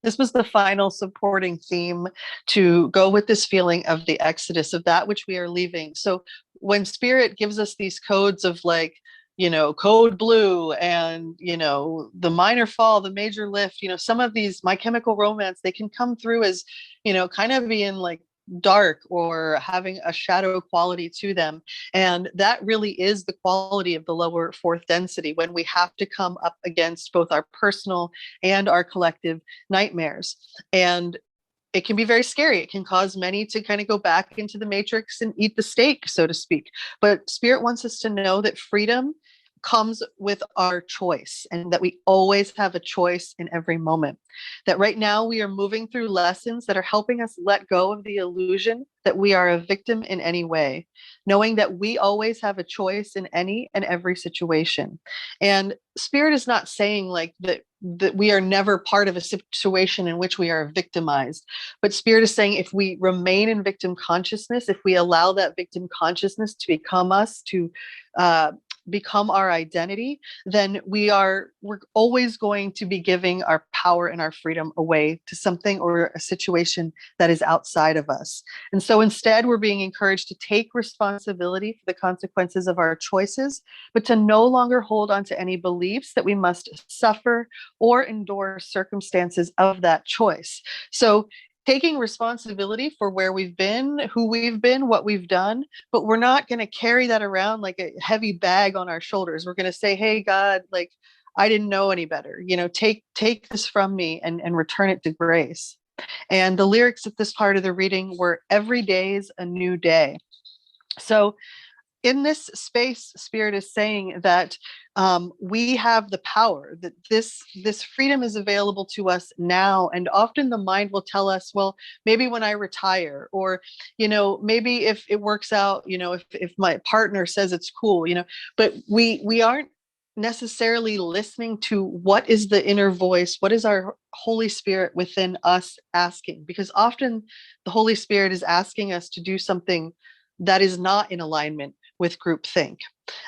This was the final supporting theme to go with this feeling of the exodus, of that which we are leaving. So when spirit gives us these codes of like, code blue and, the minor fall, the major lift, some of these, My Chemical Romance, they can come through as, kind of being like dark or having a shadow quality to them. And that really is the quality of the lower fourth density, when we have to come up against both our personal and our collective nightmares. And it can be very scary. It can cause many to kind of go back into the matrix and eat the steak, so to speak. But spirit wants us to know that freedom comes with our choice, and that we always have a choice in every moment. That right now we are moving through lessons that are helping us let go of the illusion that we are a victim in any way, knowing that we always have a choice in any and every situation. And spirit is not saying like that we are never part of a situation in which we are victimized. But spirit is saying if we remain in victim consciousness, if we allow that victim consciousness to become us, to become our identity, then we're always going to be giving our power and our freedom away to something or a situation that is outside of us. And so instead, we're being encouraged to take responsibility for the consequences of our choices, but to no longer hold on to any beliefs that we must suffer or endure circumstances of that choice. So taking responsibility for where we've been, who we've been, what we've done, but we're not going to carry that around like a heavy bag on our shoulders. We're going to say, hey, God, like, I didn't know any better. Take this from me and return it to grace. And the lyrics of this part of the reading were, every day's a new day. So in this space, spirit is saying that we have the power, that this freedom is available to us now. And often the mind will tell us, well, maybe when I retire, or maybe if it works out, if my partner says it's cool, but we aren't necessarily listening to what is the inner voice, what is our Holy Spirit within us asking, because often the Holy Spirit is asking us to do something that is not in alignment with groupthink.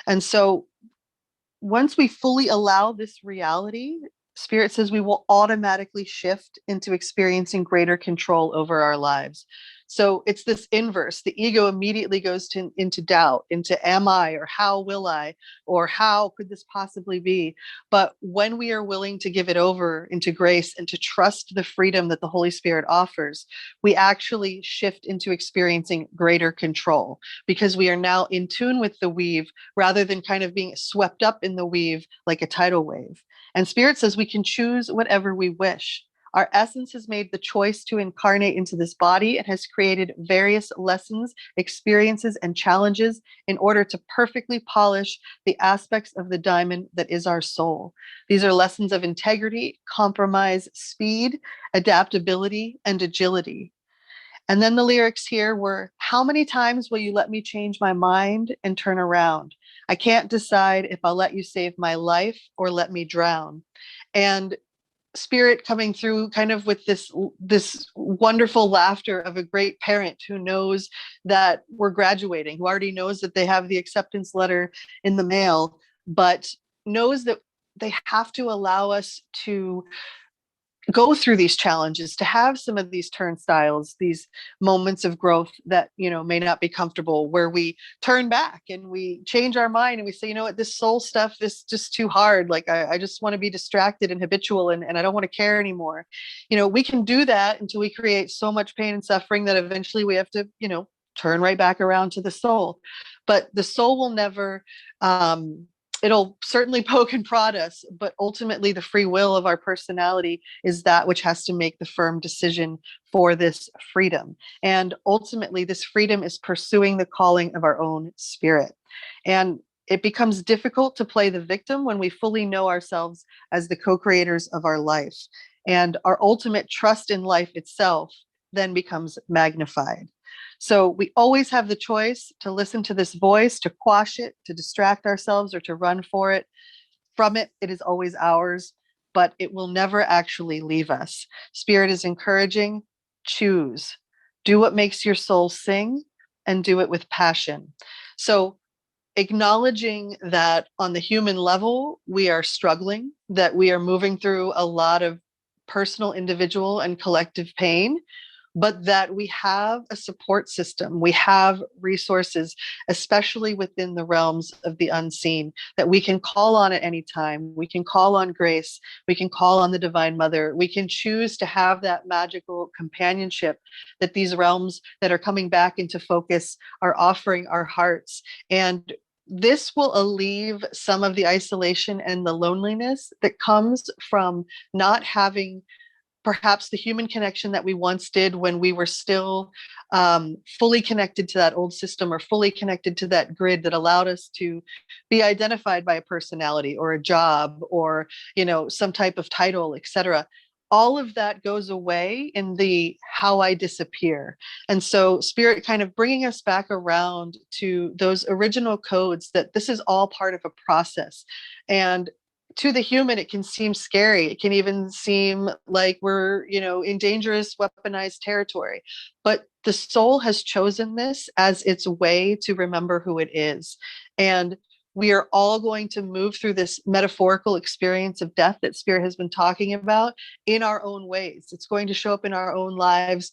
And so once we fully allow this reality, Spirit says we will automatically shift into experiencing greater control over our lives. So it's this inverse. The ego immediately goes into doubt, into am I, or how will I, or how could this possibly be? But when we are willing to give it over into grace and to trust the freedom that the Holy Spirit offers, we actually shift into experiencing greater control, because we are now in tune with the weave rather than kind of being swept up in the weave like a tidal wave. And Spirit says we can choose whatever we wish. Our essence has made the choice to incarnate into this body and has created various lessons, experiences, and challenges in order to perfectly polish the aspects of the diamond that is our soul. These are lessons of integrity, compromise, speed, adaptability, and agility. And then the lyrics here were, how many times will you let me change my mind and turn around? I can't decide if I'll let you save my life or let me drown. And spirit coming through kind of with this wonderful laughter of a great parent who knows that we're graduating, who already knows that they have the acceptance letter in the mail, but knows that they have to allow us to go through these challenges, to have some of these turnstiles, these moments of growth that may not be comfortable, where we turn back and we change our mind and we say, you know what, this soul stuff is just too hard. Like I just want to be distracted and habitual, and I don't want to care anymore. We can do that until we create so much pain and suffering that eventually we have to turn right back around to the soul. But the soul will never it'll certainly poke and prod us, but ultimately the free will of our personality is that which has to make the firm decision for this freedom. And ultimately, this freedom is pursuing the calling of our own spirit. And it becomes difficult to play the victim when we fully know ourselves as the co-creators of our life. And our ultimate trust in life itself then becomes magnified. So we always have the choice to listen to this voice, to quash it, to distract ourselves, or to run for it. From it, it is always ours, but it will never actually leave us. Spirit is encouraging, choose. Do what makes your soul sing, and do it with passion. So acknowledging that on the human level, we are struggling, that we are moving through a lot of personal, individual, and collective pain, but that we have a support system, we have resources, especially within the realms of the unseen, that we can call on at any time. We can call on grace, we can call on the Divine Mother, we can choose to have that magical companionship that these realms that are coming back into focus are offering our hearts. And this will alleviate some of the isolation and the loneliness that comes from not having perhaps the human connection that we once did when we were still fully connected to that old system, or fully connected to that grid that allowed us to be identified by a personality or a job, or some type of title, etc. All of that goes away in the how I disappear. And so spirit kind of bringing us back around to those original codes, that this is all part of a process. And to the human, it can seem scary. It can even seem like we're, in dangerous, weaponized territory. But the soul has chosen this as its way to remember who it is. And we are all going to move through this metaphorical experience of death that Spirit has been talking about in our own ways. It's going to show up in our own lives,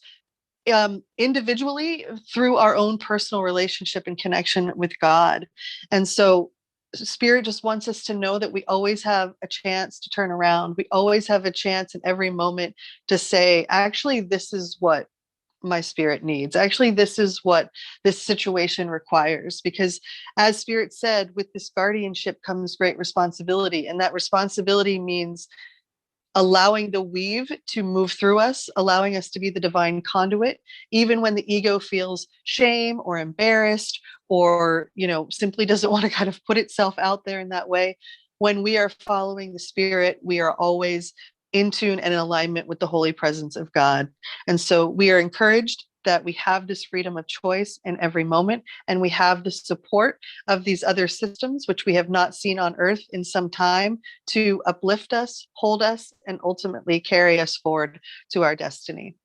individually, through our own personal relationship and connection with God. And so Spirit just wants us to know that we always have a chance to turn around. We always have a chance in every moment to say, actually, this is what my spirit needs. Actually, this is what this situation requires. Because as Spirit said, with this guardianship comes great responsibility. And that responsibility means allowing the weave to move through us, allowing us to be the divine conduit, even when the ego feels shame or embarrassed, or, simply doesn't want to kind of put itself out there in that way. When we are following the Spirit, we are always in tune and in alignment with the holy presence of God. And so we are encouraged that we have this freedom of choice in every moment, and we have the support of these other systems, which we have not seen on earth in some time, to uplift us, hold us, and ultimately carry us forward to our destiny.